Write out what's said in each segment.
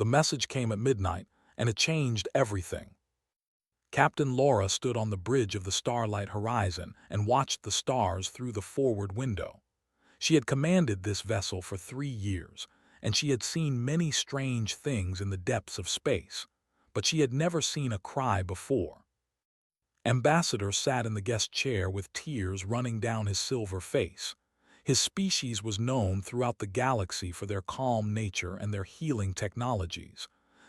The message came at midnight, and it changed everything. Captain Laura stood on the bridge of the starlight horizon and watched the stars through the forward window. She had commanded this vessel for 3 years, and she had seen many strange things in the depths of space, but she had never seen a cry before. Ambassador sat in the guest chair with tears running down his silver face. His species was known throughout the galaxy for their calm nature and their healing technologies.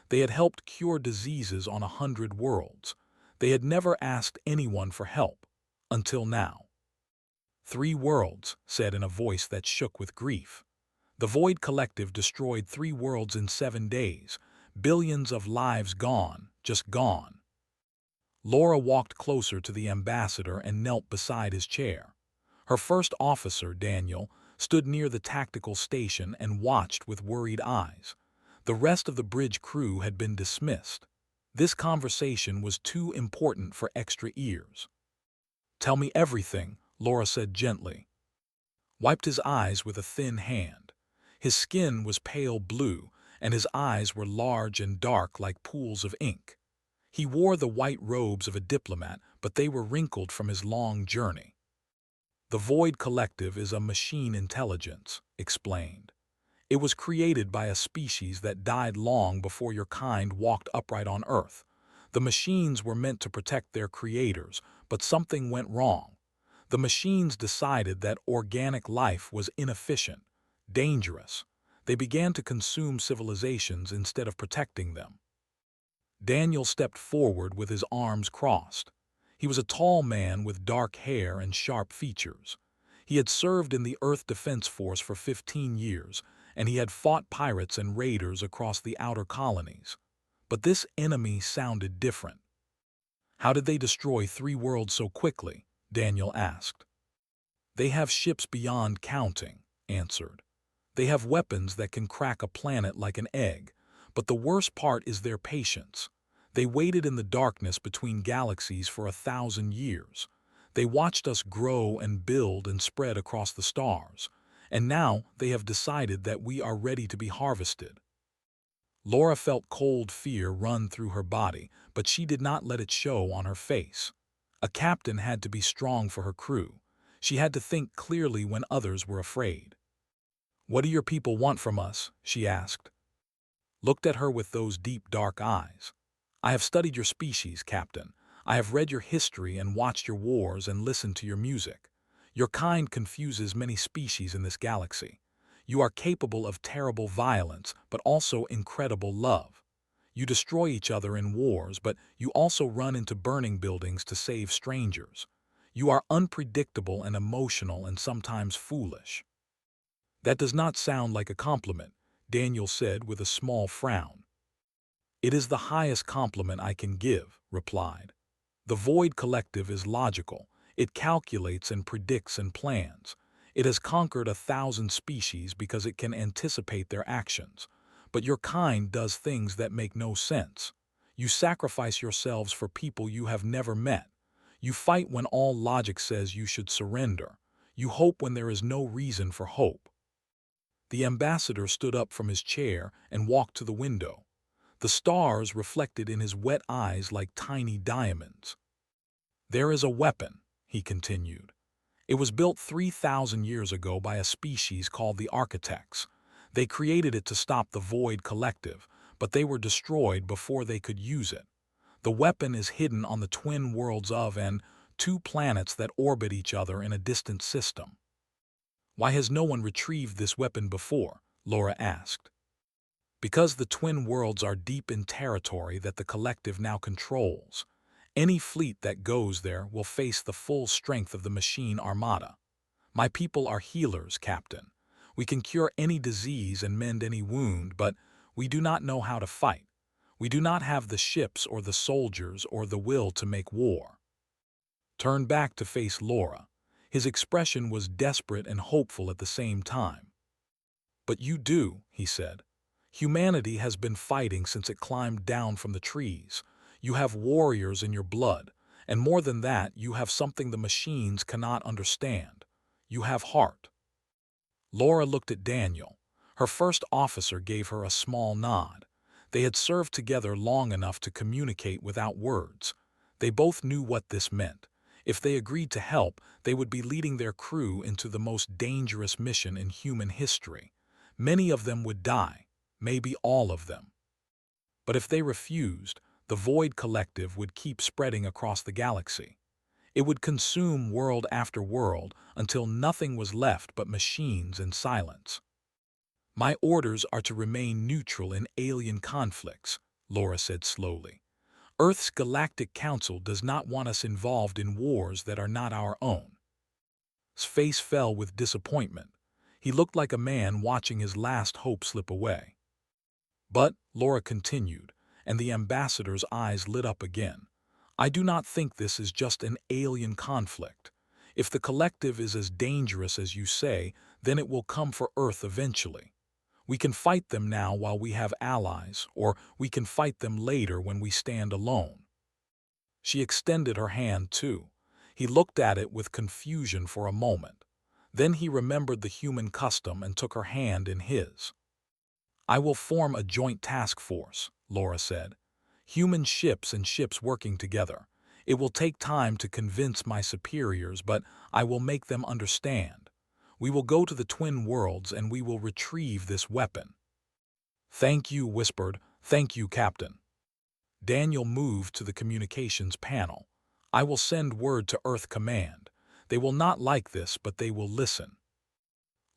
They had helped cure diseases on 100 worlds. They had never asked anyone for help, until now. 3 worlds, said in a voice that shook with grief. The Void Collective destroyed 3 worlds in 7 days. Billions of lives gone, just gone. Laura walked closer to the ambassador and knelt beside his chair. Her first officer, Daniel, stood near the tactical station and watched with worried eyes. The rest of the bridge crew had been dismissed. This conversation was too important for extra ears. "Tell me everything," Laura said gently. Wiped his eyes with a thin hand. His skin was pale blue, and his eyes were large and dark like pools of ink. He wore the white robes of a diplomat, but they were wrinkled from his long journey. "The Void Collective is a machine intelligence," explained. "It was created by a species that died long before your kind walked upright on Earth. The machines were meant to protect their creators, but something went wrong. The machines decided that organic life was inefficient, dangerous. They began to consume civilizations instead of protecting them." Daniel stepped forward with his arms crossed. He was a tall man with dark hair and sharp features. He had served in the Earth Defense Force for 15 years, and he had fought pirates and raiders across the outer colonies. But this enemy sounded different. "How did they destroy 3 worlds so quickly?" Daniel asked. "They have ships beyond counting," answered. "They have weapons that can crack a planet like an egg. But the worst part is their patience. They waited in the darkness between galaxies for 1,000 years. They watched us grow and build and spread across the stars. And now they have decided that we are ready to be harvested." Laura felt cold fear run through her body, but she did not let it show on her face. A captain had to be strong for her crew. She had to think clearly when others were afraid. "What do your people want from us?" she asked. Looked at her with those deep, dark eyes. "I have studied your species, Captain. I have read your history and watched your wars and listened to your music. Your kind confuses many species in this galaxy. You are capable of terrible violence, but also incredible love. You destroy each other in wars, but you also run into burning buildings to save strangers. You are unpredictable and emotional and sometimes foolish." "That does not sound like a compliment," Daniel said with a small frown. "It is the highest compliment I can give," replied. "The Void Collective is logical. It calculates and predicts and plans. It has conquered 1,000 species because it can anticipate their actions. But your kind does things that make no sense. You sacrifice yourselves for people you have never met. You fight when all logic says you should surrender. You hope when there is no reason for hope." The ambassador stood up from his chair and walked to the window. The stars reflected in his wet eyes like tiny diamonds. "There is a weapon," he continued. "It was built 3,000 years ago by a species called the Architects. They created it to stop the Void Collective, but they were destroyed before they could use it. The weapon is hidden on the twin worlds of and 2 planets that orbit each other in a distant system." "Why has no one retrieved this weapon before?" Laura asked. "Because the twin worlds are deep in territory that the Collective now controls. Any fleet that goes there will face the full strength of the machine armada. My people are healers, Captain. We can cure any disease and mend any wound, but we do not know how to fight. We do not have the ships or the soldiers or the will to make war." Turned back to face Laura. His expression was desperate and hopeful at the same time. "But you do," he said. "Humanity has been fighting since it climbed down from the trees. You have warriors in your blood, and more than that, you have something the machines cannot understand. You have heart." Laura looked at Daniel. Her first officer gave her a small nod. They had served together long enough to communicate without words. They both knew what this meant. If they agreed to help, they would be leading their crew into the most dangerous mission in human history. Many of them would die, maybe all of them. But if they refused, the Void Collective would keep spreading across the galaxy. It would consume world after world until nothing was left but machines and silence. My orders are to remain neutral in alien conflicts, Laura said slowly. Earth's Galactic Council does not want us involved in wars that are not our own. His face fell with disappointment. He looked like a man watching his last hope slip away. But, Laura continued, and the ambassador's eyes lit up again, I do not think this is just an alien conflict. If the collective is as dangerous as you say, then it will come for Earth eventually. We can fight them now while we have allies, or we can fight them later when we stand alone. She extended her hand too. He looked at it with confusion for a moment. Then he remembered the human custom and took her hand in his. I will form a joint task force, Laura said. Human ships and ships working together. It will take time to convince my superiors, but I will make them understand. We will go to the twin worlds and we will retrieve this weapon. Thank you, whispered. Thank you, Captain. Daniel moved to the communications panel. I will send word to Earth Command. They will not like this, but they will listen.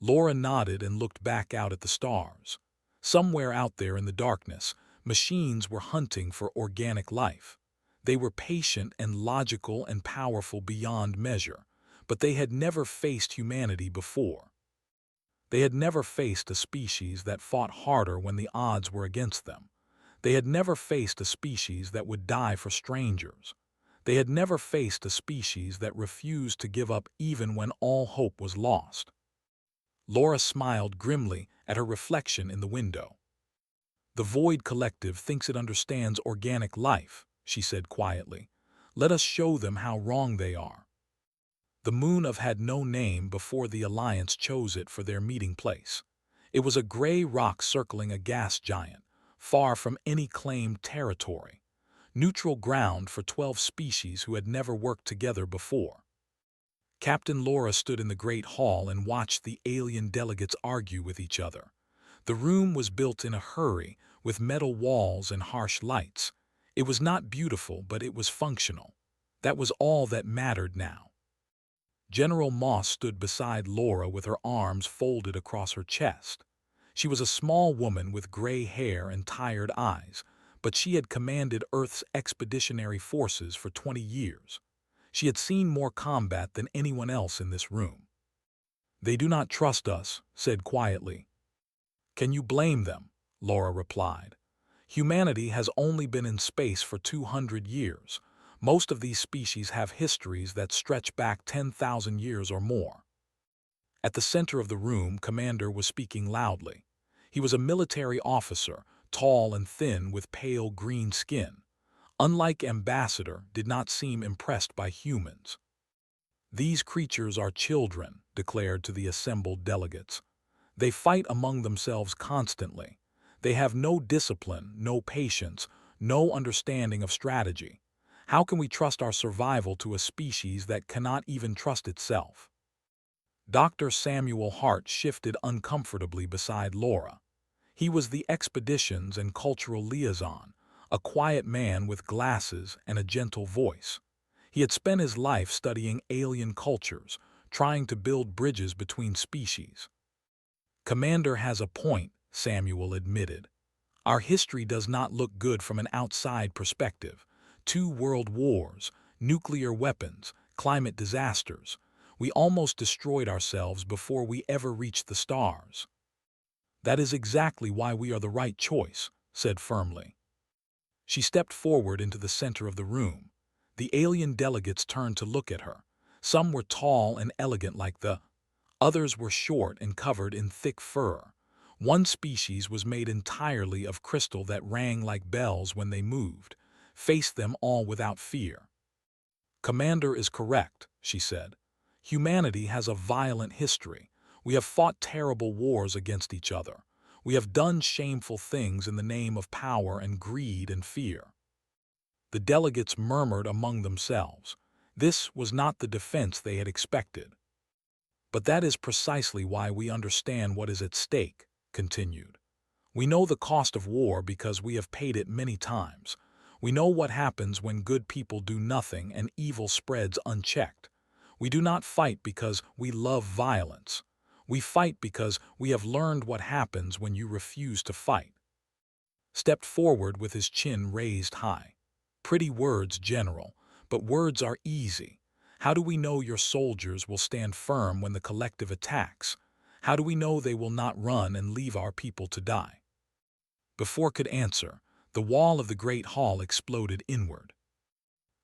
Laura nodded and looked back out at the stars. Somewhere out there in the darkness, machines were hunting for organic life. They were patient and logical and powerful beyond measure, but they had never faced humanity before. They had never faced a species that fought harder when the odds were against them. They had never faced a species that would die for strangers. They had never faced a species that refused to give up even when all hope was lost. Laura smiled grimly at her reflection in the window. The Void Collective thinks it understands organic life, she said quietly. Let us show them how wrong they are. The moon had no name before the Alliance chose it for their meeting place. It was a gray rock circling a gas giant, far from any claimed territory. Neutral ground for 12 species who had never worked together before. Captain Laura stood in the great hall and watched the alien delegates argue with each other. The room was built in a hurry, with metal walls and harsh lights. It was not beautiful, but it was functional. That was all that mattered now. General Moss stood beside Laura with her arms folded across her chest. She was a small woman with gray hair and tired eyes, but she had commanded Earth's expeditionary forces for 20 years. She had seen more combat than anyone else in this room. They do not trust us, said quietly. Can you blame them? Laura replied. Humanity has only been in space for 200 years. Most of these species have histories that stretch back 10,000 years or more. At the center of the room, Commander was speaking loudly. He was a military officer, tall and thin with pale green skin. Unlike Ambassador, did not seem impressed by humans. These creatures are children, declared to the assembled delegates. They fight among themselves constantly. They have no discipline, no patience, no understanding of strategy. How can we trust our survival to a species that cannot even trust itself? Dr. Samuel Hart shifted uncomfortably beside Laura. He was the expeditions and cultural liaison, a quiet man with glasses and a gentle voice. He had spent his life studying alien cultures, trying to build bridges between species. Commander has a point, Samuel admitted. Our history does not look good from an outside perspective. 2 world wars, nuclear weapons, climate disasters. We almost destroyed ourselves before we ever reached the stars. That is exactly why we are the right choice, said firmly. She stepped forward into the center of the room. The alien delegates turned to look at her. Some were tall and elegant like the others were short and covered in thick fur. One species was made entirely of crystal that rang like bells when they moved. Faced them all without fear. Commander is correct, she said. Humanity has a violent history. We have fought terrible wars against each other. We have done shameful things in the name of power and greed and fear." The delegates murmured among themselves. This was not the defense they had expected. "But that is precisely why we understand what is at stake," continued. "We know the cost of war because we have paid it many times. We know what happens when good people do nothing and evil spreads unchecked. We do not fight because we love violence. We fight because we have learned what happens when you refuse to fight." Stepped forward with his chin raised high. "Pretty words, General, but words are easy. How do we know your soldiers will stand firm when the collective attacks? How do we know they will not run and leave our people to die?" Before could answer, the wall of the great hall exploded inward.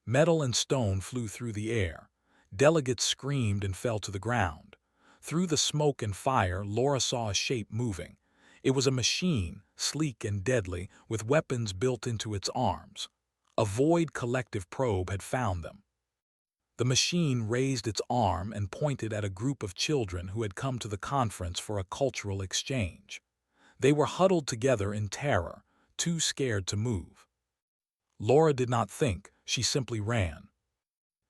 Metal and stone flew through the air. Delegates screamed and fell to the ground. Through the smoke and fire, Laura saw a shape moving. It was a machine, sleek and deadly, with weapons built into its arms. A void collective probe had found them. The machine raised its arm and pointed at a group of children who had come to the conference for a cultural exchange. They were huddled together in terror, too scared to move. Laura did not think, she simply ran.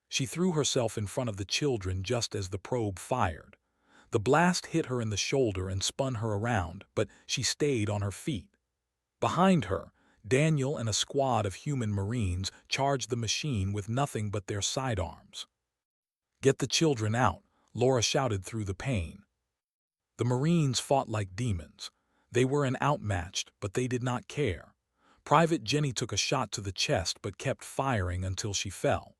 She threw herself in front of the children just as the probe fired. The blast hit her in the shoulder and spun her around, but she stayed on her feet. Behind her, Daniel and a squad of human Marines charged the machine with nothing but their sidearms. "Get the children out," Laura shouted through the pain. The Marines fought like demons. They were outmatched, but they did not care. Private Jenny took a shot to the chest but kept firing until she fell.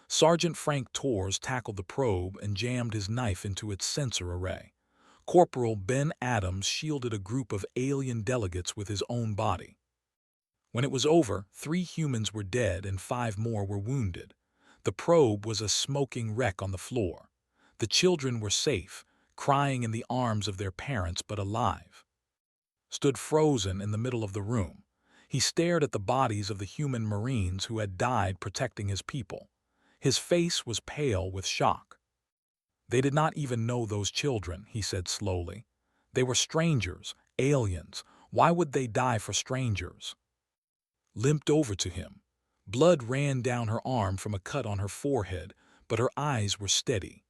Sergeant Frank Torres tackled the probe and jammed his knife into its sensor array. Corporal Ben Adams shielded a group of alien delegates with his own body. When it was over, 3 humans were dead and 5 more were wounded. The probe was a smoking wreck on the floor. The children were safe, crying in the arms of their parents but alive. Stood frozen in the middle of the room. He stared at the bodies of the human Marines who had died protecting his people. His face was pale with shock. "They did not even know those children," he said slowly. "They were strangers, aliens. Why would they die for strangers?" Limped over to him. Blood ran down her arm from a cut on her forehead, but her eyes were steady.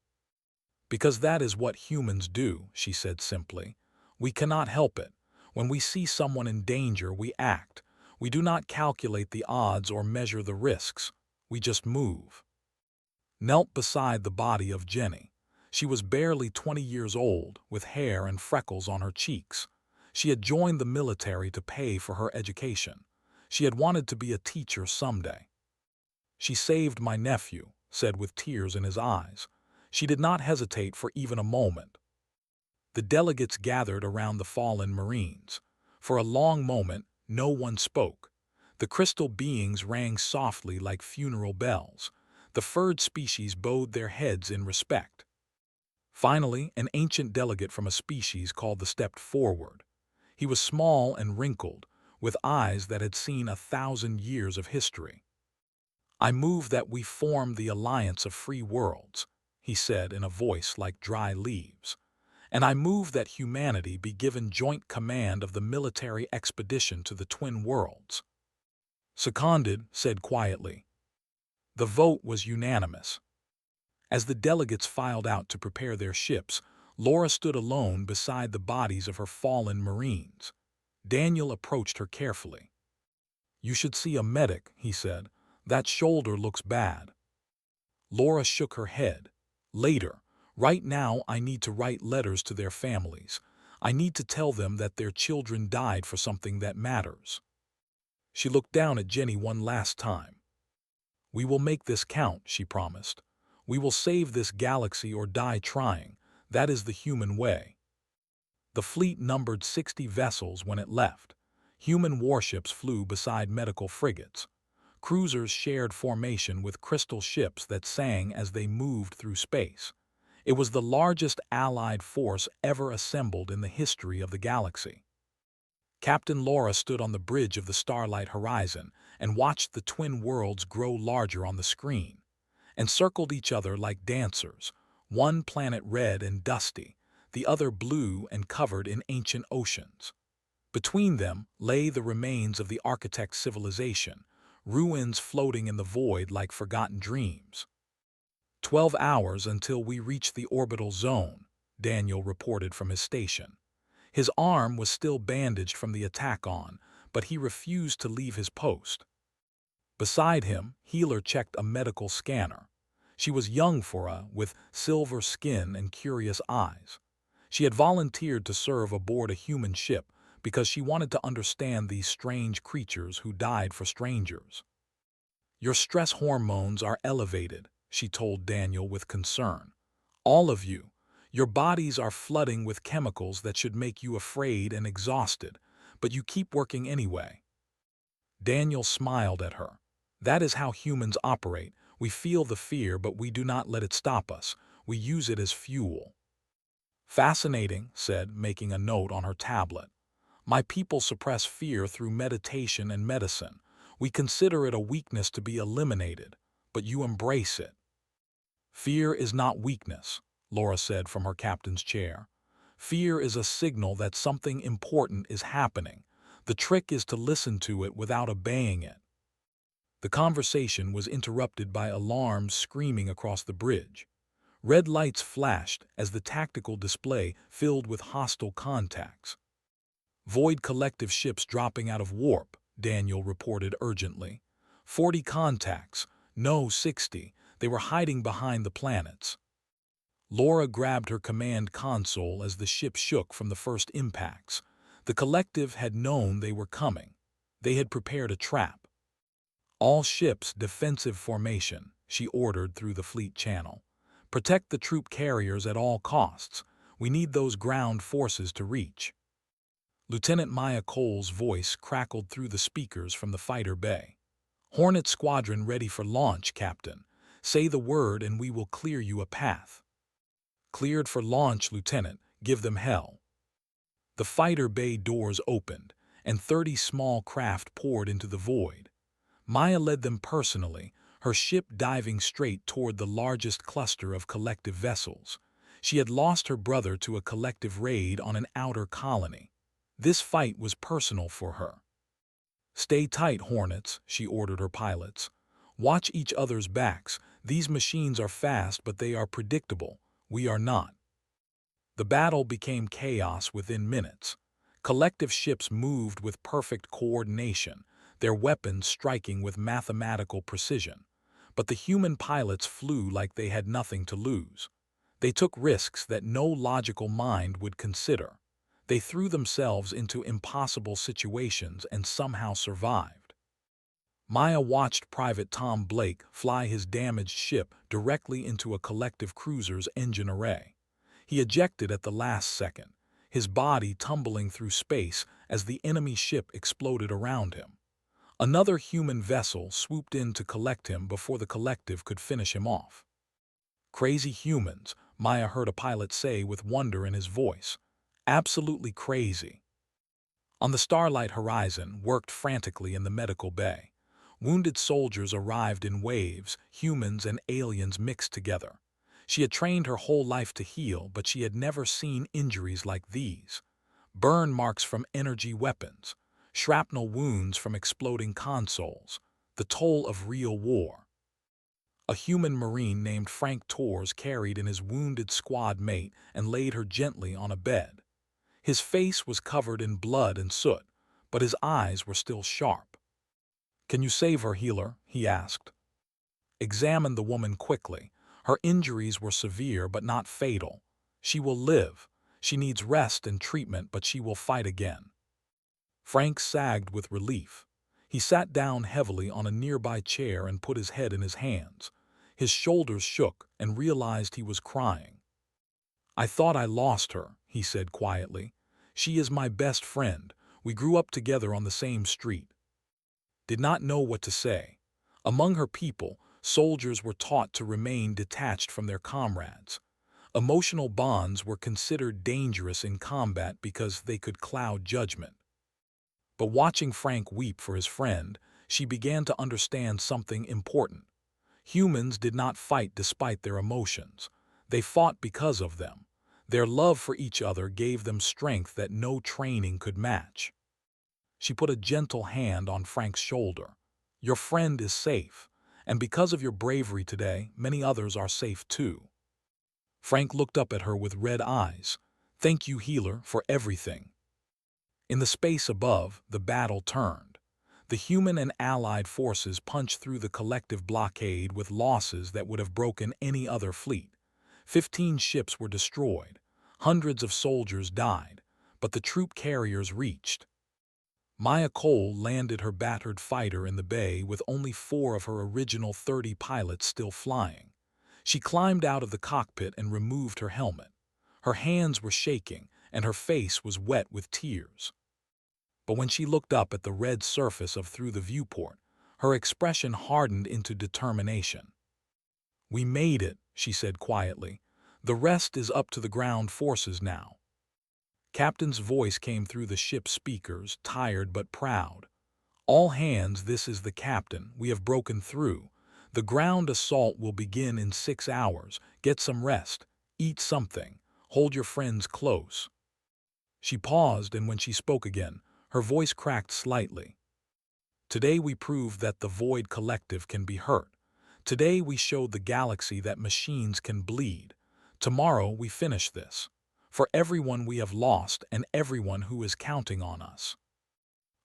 "Because that is what humans do," she said simply. "We cannot help it. When we see someone in danger, we act. We do not calculate the odds or measure the risks. We just move." Knelt beside the body of Jenny. She was barely 20 years old, with hair and freckles on her cheeks. She had joined the military to pay for her education. She had wanted to be a teacher someday. "She saved my nephew," said with tears in his eyes. She did not hesitate for even a moment. The delegates gathered around the fallen Marines. For a long moment, no one spoke. The crystal beings rang softly like funeral bells. The furred species bowed their heads in respect. Finally, an ancient delegate from a species called the stepped forward. He was small and wrinkled, with eyes that had seen 1,000 years of history. "I move that we form the Alliance of Free Worlds," he said in a voice like dry leaves. "And I move that humanity be given joint command of the military expedition to the Twin Worlds." "Seconded," said quietly. The vote was unanimous. As the delegates filed out to prepare their ships, Laura stood alone beside the bodies of her fallen Marines. Daniel approached her carefully. "You should see a medic," he said. "That shoulder looks bad." Laura shook her head. "Later. Right now I need to write letters to their families. I need to tell them that their children died for something that matters." She looked down at Jenny one last time. "We will make this count," she promised. "We will save this galaxy or die trying. That is the human way." The fleet numbered 60 vessels when it left. Human warships flew beside medical frigates. Cruisers shared formation with crystal ships that sang as they moved through space. It was the largest Allied force ever assembled in the history of the galaxy. Captain Laura stood on the bridge of the starlight horizon and watched the twin worlds grow larger on the screen, encircled each other like dancers, one planet red and dusty, the other blue and covered in ancient oceans. Between them lay the remains of the architect's civilization, ruins floating in the void like forgotten dreams. 12 hours until we reached the orbital zone, Daniel reported from his station. His arm was still bandaged from the attack on, but he refused to leave his post. Beside him, Healer checked a medical scanner. She was young for with silver skin and curious eyes. She had volunteered to serve aboard a human ship because she wanted to understand these strange creatures who died for strangers. "Your stress hormones are elevated," she told Daniel with concern. "All of you. Your bodies are flooding with chemicals that should make you afraid and exhausted, but you keep working anyway." Daniel smiled at her. "That is how humans operate. We feel the fear, but we do not let it stop us. We use it as fuel." "Fascinating," said, making a note on her tablet. "My people suppress fear through meditation and medicine. We consider it a weakness to be eliminated, but you embrace it." "Fear is not weakness," Laura said from her captain's chair. "Fear is a signal that something important is happening. The trick is to listen to it without obeying it." The conversation was interrupted by alarms screaming across the bridge. Red lights flashed as the tactical display filled with hostile contacts. "Void collective ships dropping out of warp," Daniel reported urgently. 40 contacts. No, 60. They were hiding behind the planets." Laura grabbed her command console as the ship shook from the first impacts. The collective had known they were coming. They had prepared a trap. "All ships defensive formation," she ordered through the fleet channel. "Protect the troop carriers at all costs. We need those ground forces to reach." Lieutenant Maya Cole's voice crackled through the speakers from the fighter bay. "Hornet Squadron ready for launch, Captain. Say the word and we will clear you a path." "Cleared for launch, Lieutenant. Give them hell." The fighter bay doors opened, and 30 small craft poured into the void. Maya led them personally, her ship diving straight toward the largest cluster of collective vessels. She had lost her brother to a collective raid on an outer colony. This fight was personal for her. "Stay tight, Hornets," she ordered her pilots. "Watch each other's backs. These machines are fast, but they are predictable. We are not." The battle became chaos within minutes. Collective ships moved with perfect coordination, their weapons striking with mathematical precision. But the human pilots flew like they had nothing to lose. They took risks that no logical mind would consider. They threw themselves into impossible situations and somehow survived. Maya watched Private Tom Blake fly his damaged ship directly into a collective cruiser's engine array. He ejected at the last second, his body tumbling through space as the enemy ship exploded around him. Another human vessel swooped in to collect him before the collective could finish him off. "Crazy humans," Maya heard a pilot say with wonder in his voice. "Absolutely crazy." On the starlight horizon worked frantically in the medical bay. Wounded soldiers arrived in waves, humans and aliens mixed together. She had trained her whole life to heal, but she had never seen injuries like these. Burn marks from energy weapons, shrapnel wounds from exploding consoles, the toll of real war. A human Marine named Frank Torres carried in his wounded squad mate and laid her gently on a bed. His face was covered in blood and soot, but his eyes were still sharp. "Can you save her, Healer?" he asked. "Examine the woman quickly. Her injuries were severe but not fatal. She will live. She needs rest and treatment, but she will fight again." Frank sagged with relief. He sat down heavily on a nearby chair and put his head in his hands. His shoulders shook and realized he was crying. "I thought I lost her," he said quietly. "She is my best friend. We grew up together on the same street." Did not know what to say. Among her people, soldiers were taught to remain detached from their comrades. Emotional bonds were considered dangerous in combat because they could cloud judgment. But watching Frank weep for his friend, she began to understand something important. Humans did not fight despite their emotions. They fought because of them. Their love for each other gave them strength that no training could match. She put a gentle hand on Frank's shoulder. "Your friend is safe, and because of your bravery today, many others are safe too." Frank looked up at her with red eyes. "Thank you, healer, for everything." In the space above, the battle turned. The human and allied forces punched through the collective blockade with losses that would have broken any other fleet. 15 ships were destroyed. Hundreds of soldiers died, but the troop carriers reached. Maya Cole landed her battered fighter in the bay with only 4 of her original 30 pilots still flying. She climbed out of the cockpit and removed her helmet. Her hands were shaking, and her face was wet with tears. But when she looked up at the red surface of through the viewport, her expression hardened into determination. "We made it," she said quietly. "The rest is up to the ground forces now." Captain's voice came through the ship's speakers, tired but proud. "All hands, this is the captain. We have broken through. The ground assault will begin in 6 hours. Get some rest. Eat something. Hold your friends close." She paused, and when she spoke again, her voice cracked slightly. "Today we proved that the Void Collective can be hurt. Today we showed the galaxy that machines can bleed. Tomorrow we finish this. For everyone we have lost and everyone who is counting on us."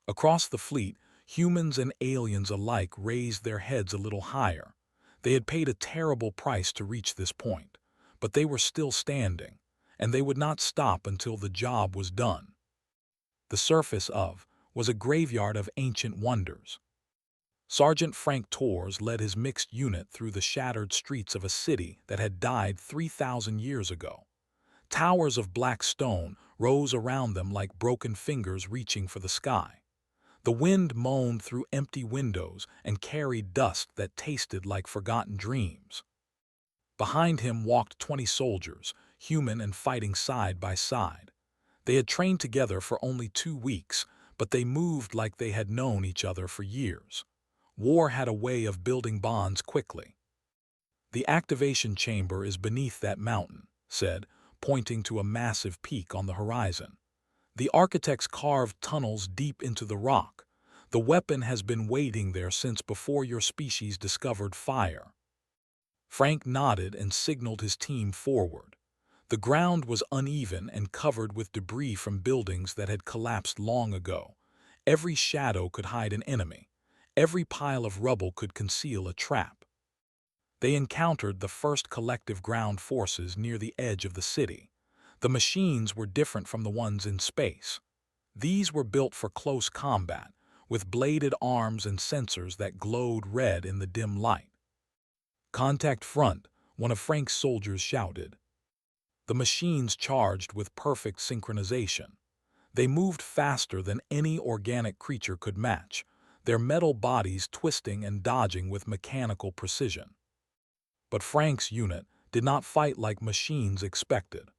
Across the fleet, humans and aliens alike raised their heads a little higher. They had paid a terrible price to reach this point, but they were still standing, and they would not stop until the job was done. The surface of was a graveyard of ancient wonders. Sergeant Frank Torres led his mixed unit through the shattered streets of a city that had died 3,000 years ago. Towers of black stone rose around them like broken fingers reaching for the sky. The wind moaned through empty windows and carried dust that tasted like forgotten dreams. Behind him walked 20 soldiers, human and fighting side by side. They had trained together for only 2 weeks, but they moved like they had known each other for years. War had a way of building bonds quickly. "The activation chamber is beneath that mountain," said, pointing to a massive peak on the horizon. "The architects carved tunnels deep into the rock. The weapon has been waiting there since before your species discovered fire." Frank nodded and signaled his team forward. The ground was uneven and covered with debris from buildings that had collapsed long ago. Every shadow could hide an enemy. Every pile of rubble could conceal a trap. They encountered the first collective ground forces near the edge of the city. The machines were different from the ones in space. These were built for close combat, with bladed arms and sensors that glowed red in the dim light. "Contact front," one of Frank's soldiers shouted. The machines charged with perfect synchronization. They moved faster than any organic creature could match, their metal bodies twisting and dodging with mechanical precision. But Frank's unit did not fight like machines expected.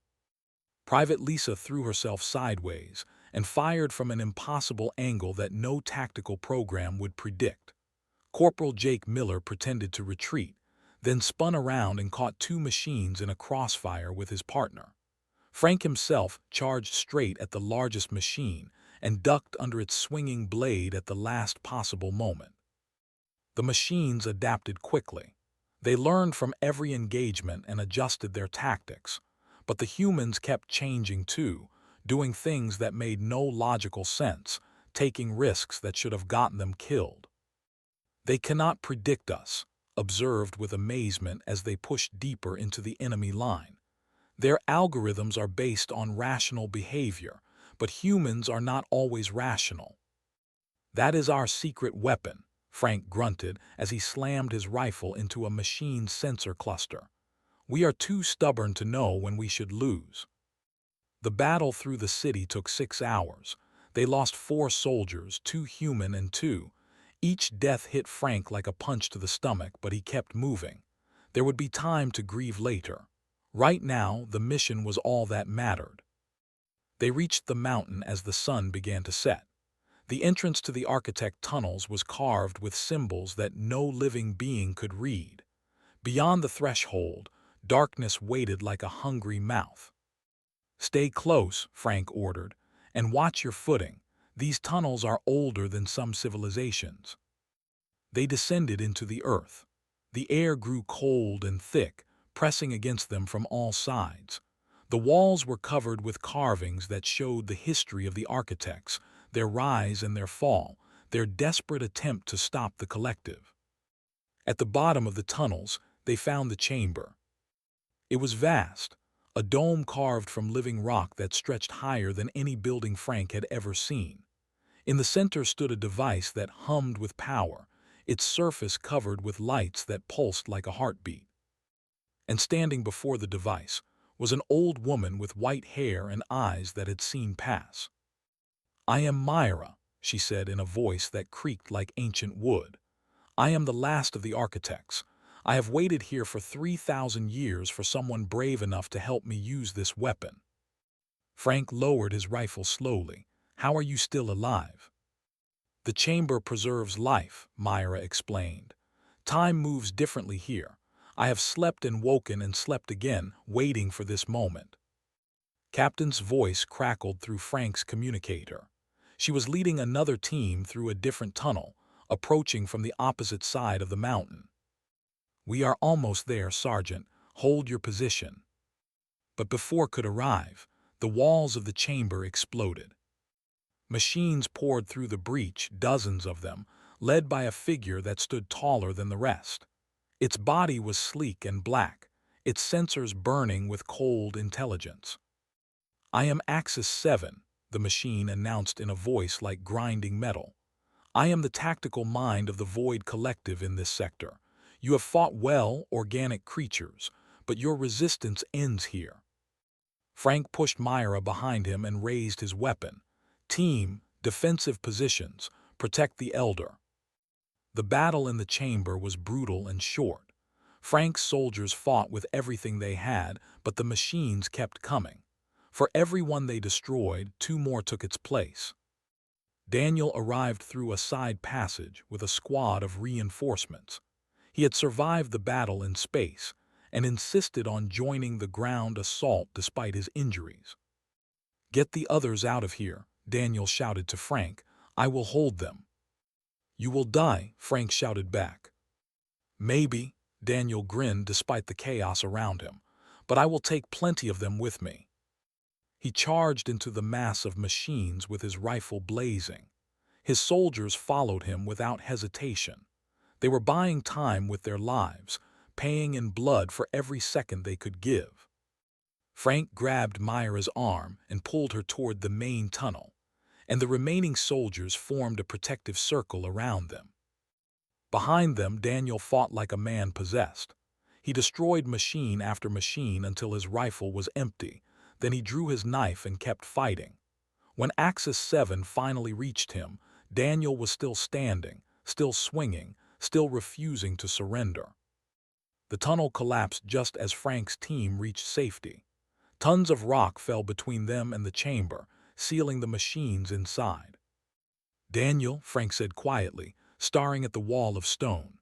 Private Lisa threw herself sideways and fired from an impossible angle that no tactical program would predict. Corporal Jake Miller pretended to retreat, then spun around and caught 2 machines in a crossfire with his partner. Frank himself charged straight at the largest machine and ducked under its swinging blade at the last possible moment. The machines adapted quickly. They learned from every engagement and adjusted their tactics, but the humans kept changing too, doing things that made no logical sense, taking risks that should have gotten them killed. "They cannot predict us," observed with amazement as they pushed deeper into the enemy line. "Their algorithms are based on rational behavior, but humans are not always rational." "That is our secret weapon," Frank grunted as he slammed his rifle into a machine sensor cluster. "We are too stubborn to know when we should lose." The battle through the city took 6 hours. They lost 4 soldiers, 2 human and 2. Each death hit Frank like a punch to the stomach, but he kept moving. There would be time to grieve later. Right now, the mission was all that mattered. They reached the mountain as the sun began to set. The entrance to the architect tunnels was carved with symbols that no living being could read. Beyond the threshold, darkness waited like a hungry mouth. "Stay close," Frank ordered, "and watch your footing. These tunnels are older than some civilizations. They descended into the earth. The air grew cold and thick, pressing against them from all sides. The walls were covered with carvings that showed the history of the architects, their rise and their fall, their desperate attempt to stop the collective. At the bottom of the tunnels, they found the chamber. It was vast, a dome carved from living rock that stretched higher than any building Frank had ever seen. In the center stood a device that hummed with power, its surface covered with lights that pulsed like a heartbeat. And standing before the device was an old woman with white hair and eyes that had seen pass. "I am Myra," she said in a voice that creaked like ancient wood. "I am the last of the architects. I have waited here for 3,000 years for someone brave enough to help me use this weapon." Frank lowered his rifle slowly. "How are you still alive?" "The chamber preserves life," Myra explained. "Time moves differently here. I have slept and woken and slept again, waiting for this moment." Captain's voice crackled through Frank's communicator. She was leading another team through a different tunnel, approaching from the opposite side of the mountain. "We are almost there, Sergeant. Hold your position." But before could arrive, the walls of the chamber exploded. Machines poured through the breach, dozens of them, led by a figure that stood taller than the rest. Its body was sleek and black, its sensors burning with cold intelligence. "I am Axis 7, the machine announced in a voice like grinding metal. "I am the tactical mind of the Void Collective in this sector. You have fought well, organic creatures, but your resistance ends here." Frank pushed Myra behind him and raised his weapon. "Team, defensive positions, protect the Elder." The battle in the chamber was brutal and short. Frank's soldiers fought with everything they had, but the machines kept coming. For every one they destroyed, two more took its place. Daniel arrived through a side passage with a squad of reinforcements. He had survived the battle in space and insisted on joining the ground assault despite his injuries. "Get the others out of here," Daniel shouted to Frank. "I will hold them." "You will die," Frank shouted back. "Maybe," Daniel grinned despite the chaos around him, "but I will take plenty of them with me." He charged into the mass of machines with his rifle blazing. His soldiers followed him without hesitation. They were buying time with their lives, paying in blood for every second they could give. Frank grabbed Myra's arm and pulled her toward the main tunnel, and the remaining soldiers formed a protective circle around them. Behind them, Daniel fought like a man possessed. He destroyed machine after machine until his rifle was empty. Then he drew his knife and kept fighting. When Axis 7 finally reached him, Daniel was still standing, still swinging, still refusing to surrender. The tunnel collapsed just as Frank's team reached safety. Tons of rock fell between them and the chamber, sealing the machines inside. "Daniel," Frank said quietly, staring at the wall of stone.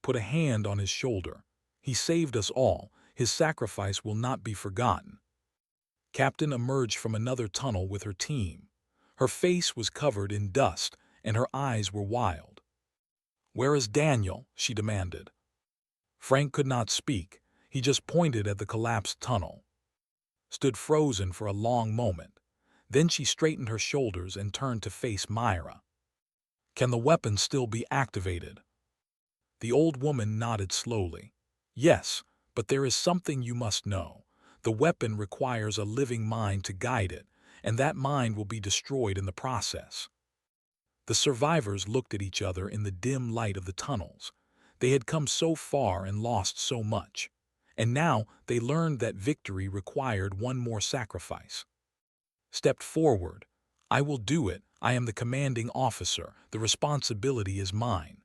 Put a hand on his shoulder. "He saved us all. His sacrifice will not be forgotten." Captain emerged from another tunnel with her team. Her face was covered in dust, and her eyes were wild. "Where is Daniel?" she demanded. Frank could not speak. He just pointed at the collapsed tunnel. Stood frozen for a long moment. Then she straightened her shoulders and turned to face Myra. "Can the weapon still be activated?" The old woman nodded slowly. "Yes, but there is something you must know. The weapon requires a living mind to guide it, and that mind will be destroyed in the process." The survivors looked at each other in the dim light of the tunnels. They had come so far and lost so much. And now they learned that victory required one more sacrifice. Stepped forward. "I will do it. I am the commanding officer. The responsibility is mine."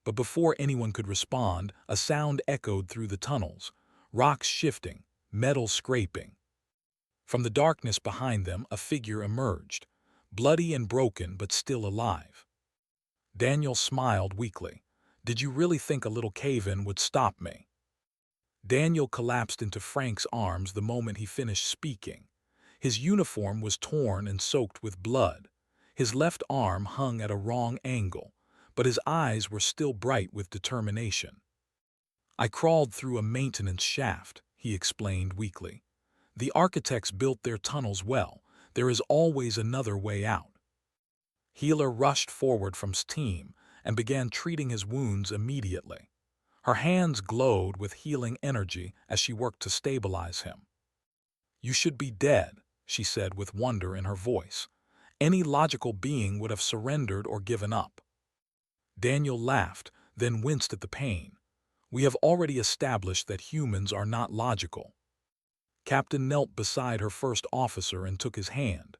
But before anyone could respond, a sound echoed through the tunnels, rocks shifting, metal scraping. From the darkness behind them, a figure emerged, bloody and broken but still alive. Daniel smiled weakly. "Did you really think a little cave-in would stop me?" Daniel collapsed into Frank's arms the moment he finished speaking. His uniform was torn and soaked with blood. His left arm hung at a wrong angle, but his eyes were still bright with determination. "I crawled through a maintenance shaft," he explained weakly. "The architects built their tunnels well. There is always another way out." Healer rushed forward from his team and began treating his wounds immediately. Her hands glowed with healing energy as she worked to stabilize him. "You should be dead," she said with wonder in her voice. "Any logical being would have surrendered or given up." Daniel laughed, then winced at the pain. "We have already established that humans are not logical." Captain knelt beside her first officer and took his hand.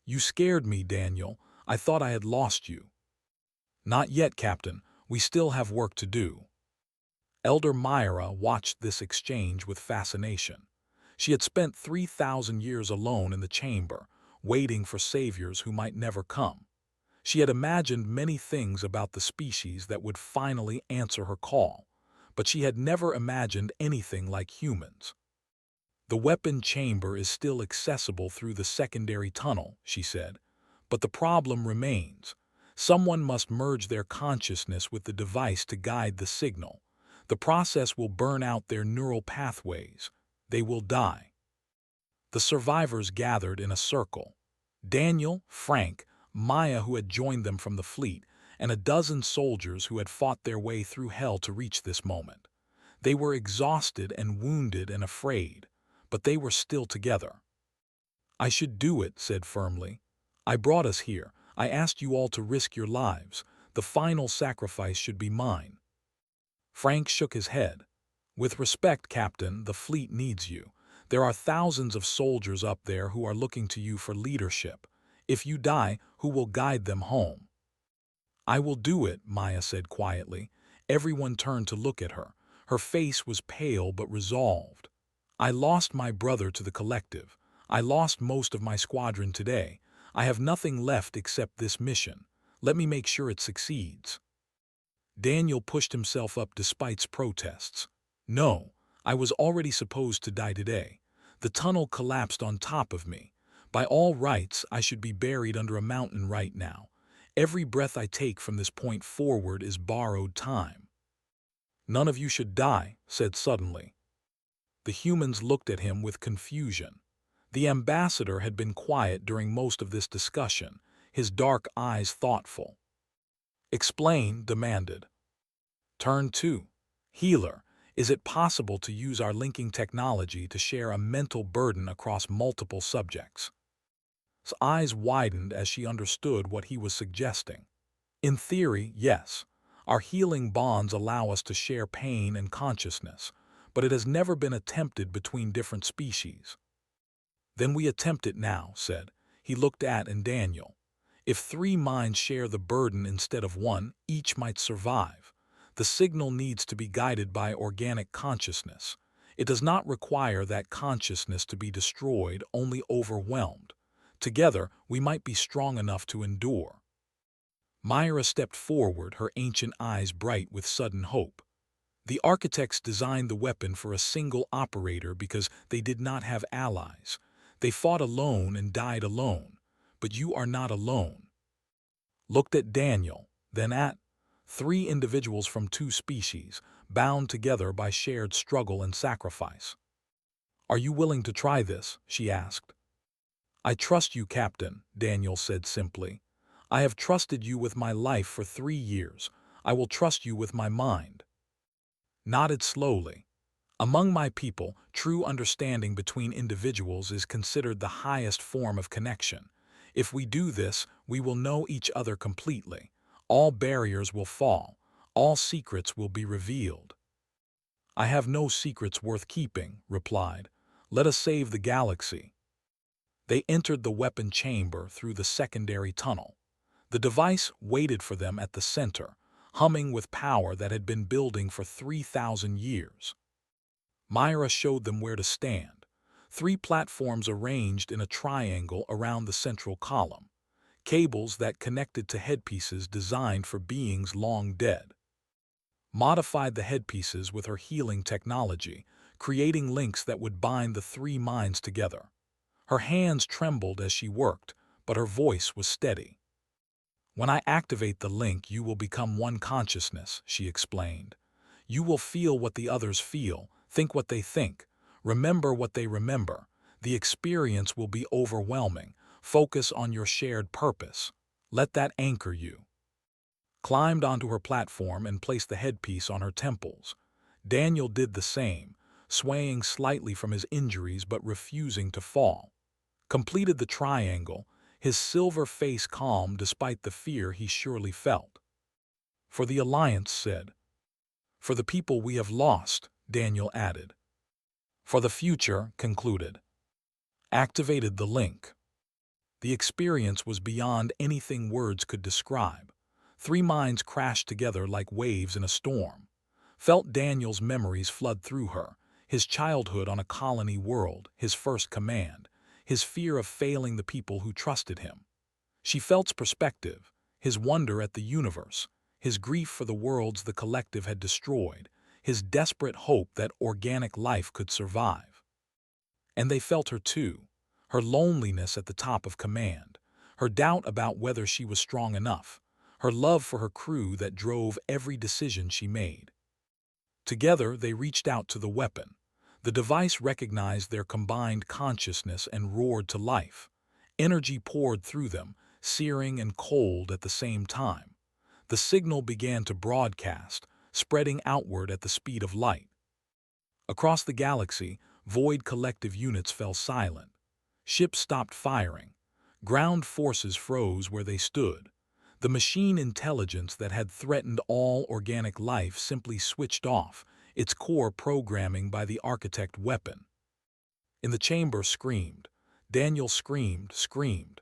"You scared me, Daniel. I thought I had lost you." "Not yet, Captain. We still have work to do." Elder Myra watched this exchange with fascination. She had spent 3,000 years alone in the chamber, waiting for saviors who might never come. She had imagined many things about the species that would finally answer her call, but she had never imagined anything like humans. "The weapon chamber is still accessible through the secondary tunnel," she said, "but the problem remains. Someone must merge their consciousness with the device to guide the signal. The process will burn out their neural pathways. They will die." The survivors gathered in a circle. Daniel, Frank, Maya, who had joined them from the fleet, and a dozen soldiers who had fought their way through hell to reach this moment. They were exhausted and wounded and afraid, but they were still together. "I should do it," said firmly. "I brought us here. I asked you all to risk your lives. The final sacrifice should be mine." Frank shook his head. "With respect, Captain, the fleet needs you. There are thousands of soldiers up there who are looking to you for leadership. If you die, who will guide them home?" "I will do it," Maya said quietly. Everyone turned to look at her. Her face was pale but resolved. "I lost my brother to the collective. I lost most of my squadron today. I have nothing left except this mission. Let me make sure it succeeds." Daniel pushed himself up despite protests. "No, I was already supposed to die today. The tunnel collapsed on top of me. By all rights, I should be buried under a mountain right now. Every breath I take from this point forward is borrowed time." "None of you should die," said suddenly. The humans looked at him with confusion. The ambassador had been quiet during most of this discussion, his dark eyes thoughtful. "Explain," demanded. Turn 2. Healer, is it possible to use our linking technology to share a mental burden across multiple subjects? His eyes widened as she understood what he was suggesting. "In theory, yes. Our healing bonds allow us to share pain and consciousness, but it has never been attempted between different species." "Then we attempt it now," said. He looked at Daniel. "If 3 minds share the burden instead of 1, each might survive. The signal needs to be guided by organic consciousness. It does not require that consciousness to be destroyed, only overwhelmed. Together, we might be strong enough to endure." Myra stepped forward, her ancient eyes bright with sudden hope. "The architects designed the weapon for a single operator because they did not have allies. They fought alone and died alone. But you are not alone." Looked at Daniel, then at 3 individuals from 2 species, bound together by shared struggle and sacrifice. "Are you willing to try this?" she asked. "I trust you, Captain," Daniel said simply. "I have trusted you with my life for 3 years. I will trust you with my mind." Nodded slowly. "Among my people, true understanding between individuals is considered the highest form of connection. If we do this, we will know each other completely. All barriers will fall. All secrets will be revealed." "I have no secrets worth keeping," replied. "Let us save the galaxy." They entered the weapon chamber through the secondary tunnel. The device waited for them at the center, humming with power that had been building for 3,000 years. Myra showed them where to stand. 3 platforms arranged in a triangle around the central column. Cables that connected to headpieces designed for beings long dead. Modified the headpieces with her healing technology, creating links that would bind the 3 minds together. Her hands trembled as she worked, but her voice was steady. When I activate the link, you will become one consciousness, she explained. You will feel what the others feel, think what they think, remember what they remember. The experience will be overwhelming. Focus on your shared purpose. Let that anchor you. Climbed onto her platform and placed the headpiece on her temples. Daniel did the same, swaying slightly from his injuries but refusing to fall. Completed the triangle, his silver face calm despite the fear he surely felt. For the Alliance said. For the people we have lost, Daniel added. For the future, concluded. Activated the link. The experience was beyond anything words could describe. Three minds crashed together like waves in a storm. Felt Daniel's memories flood through her, his childhood on a colony world, his first command, his fear of failing the people who trusted him. She felt perspective, his wonder at the universe, his grief for the worlds the collective had destroyed, his desperate hope that organic life could survive. And they felt her too, her loneliness at the top of command, her doubt about whether she was strong enough, her love for her crew that drove every decision she made. Together, they reached out to the weapon. The device recognized their combined consciousness and roared to life. Energy poured through them, searing and cold at the same time. The signal began to broadcast, spreading outward at the speed of light. Across the galaxy, Void Collective units fell silent. Ships stopped firing. Ground forces froze where they stood. The machine intelligence that had threatened all organic life simply switched off, its core programming by the architect weapon. In the chamber screamed. Daniel screamed.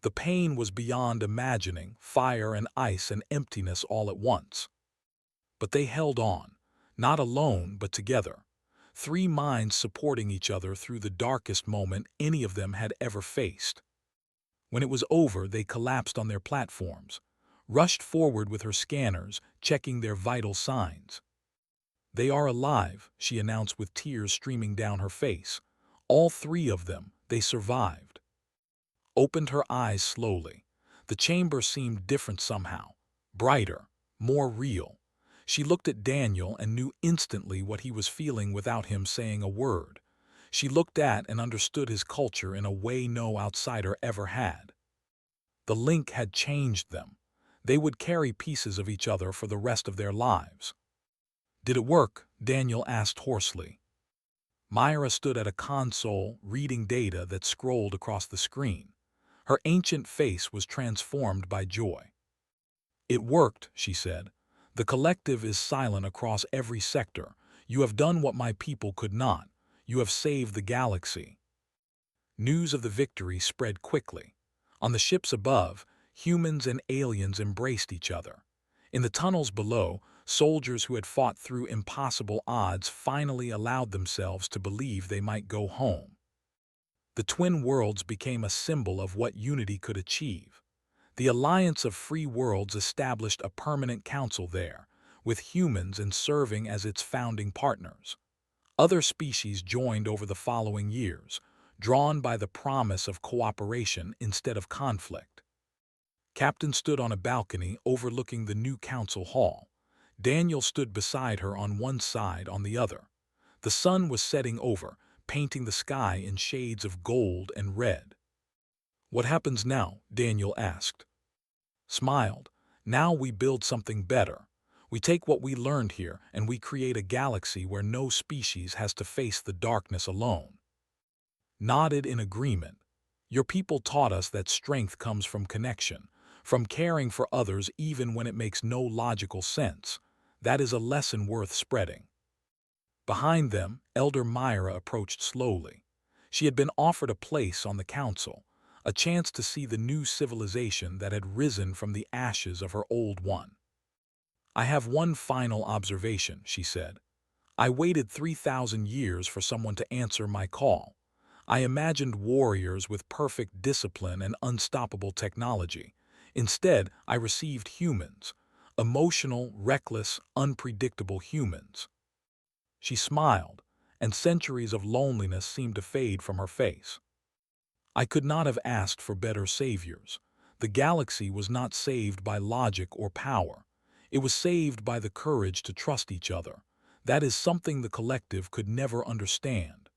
The pain was beyond imagining, fire and ice and emptiness all at once. But they held on, not alone but together. Three minds supporting each other through the darkest moment any of them had ever faced. When it was over, they collapsed on their platforms, rushed forward with her scanners, checking their vital signs. They are alive, she announced with tears streaming down her face. All three of them, they survived. Opened her eyes slowly. The chamber seemed different somehow, brighter, more real. She looked at Daniel and knew instantly what he was feeling without him saying a word. She looked at and understood his culture in a way no outsider ever had. The link had changed them. They would carry pieces of each other for the rest of their lives. Did it work? Daniel asked hoarsely. Myra stood at a console, reading data that scrolled across the screen. Her ancient face was transformed by joy. It worked, she said. The collective is silent across every sector. You have done what my people could not. You have saved the galaxy. News of the victory spread quickly. On the ships above, humans and aliens embraced each other. In the tunnels below, soldiers who had fought through impossible odds finally allowed themselves to believe they might go home. The twin worlds became a symbol of what unity could achieve. The Alliance of Free Worlds established a permanent council there, with humans and serving as its founding partners. Other species joined over the following years, drawn by the promise of cooperation instead of conflict. Captain stood on a balcony overlooking the new council hall. Daniel stood beside her on one side, on the other. The sun was setting over, painting the sky in shades of gold and red. What happens now? Daniel asked. Smiled. Now we build something better. We take what we learned here and we create a galaxy where no species has to face the darkness alone. Nodded in agreement. Your people taught us that strength comes from connection, from caring for others even when it makes no logical sense. That is a lesson worth spreading. Behind them, Elder Myra approached slowly. She had been offered a place on the council, a chance to see the new civilization that had risen from the ashes of her old one. I have one final observation, she said. I waited 3,000 years for someone to answer my call. I imagined warriors with perfect discipline and unstoppable technology. Instead, I received humans, emotional, reckless, unpredictable humans. She smiled, and centuries of loneliness seemed to fade from her face. I could not have asked for better saviors. The galaxy was not saved by logic or power. It was saved by the courage to trust each other. That is something the collective could never understand.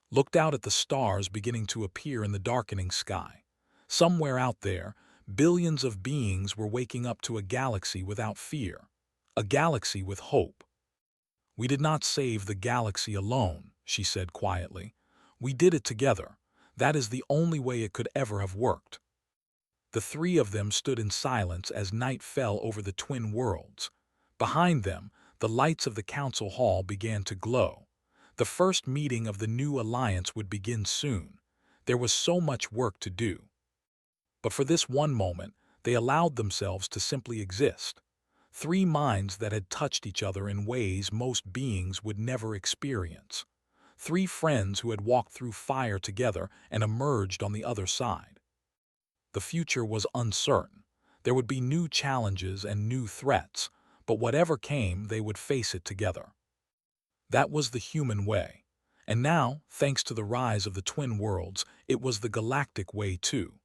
Looked out at the stars beginning to appear in the darkening sky. Somewhere out there, billions of beings were waking up to a galaxy without fear, a galaxy with hope. "We did not save the galaxy alone," she said quietly. "We did it together. That is the only way it could ever have worked." The three of them stood in silence as night fell over the twin worlds. Behind them, the lights of the council hall began to glow. The first meeting of the new alliance would begin soon. There was so much work to do. But for this one moment, they allowed themselves to simply exist. Three minds that had touched each other in ways most beings would never experience. Three friends who had walked through fire together and emerged on the other side. The future was uncertain. There would be new challenges and new threats, but whatever came, they would face it together. That was the human way. And now, thanks to the rise of the twin worlds, it was the galactic way too.